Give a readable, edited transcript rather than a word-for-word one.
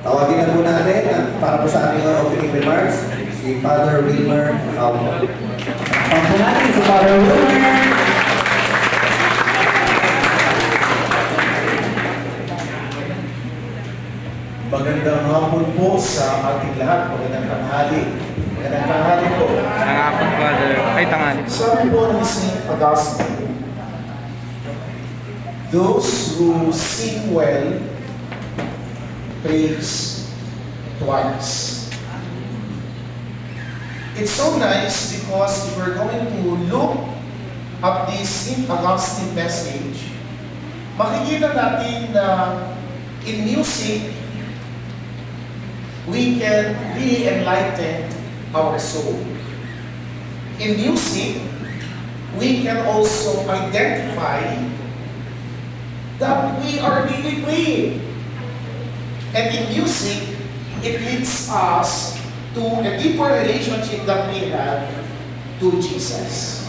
Tawagin na po natin para po sa ating opening remarks, si Father Wilmer Calvo. Tawagin po natin si Father Wilmer. Magandang hapon po sa ating lahat. Magandang tanghali. Magandang tanghali po. Nangapon, Father. Ay, tanghali. Sabi po ni St. Augustine, those who sing well praise twice. It's so nice because if we're going to look at this St. Augustine message, makikita natin na in music, we can really enlighten our soul. In music, we can also identify that we are really praying. And in music, it leads us to a deeper relationship that we have to Jesus.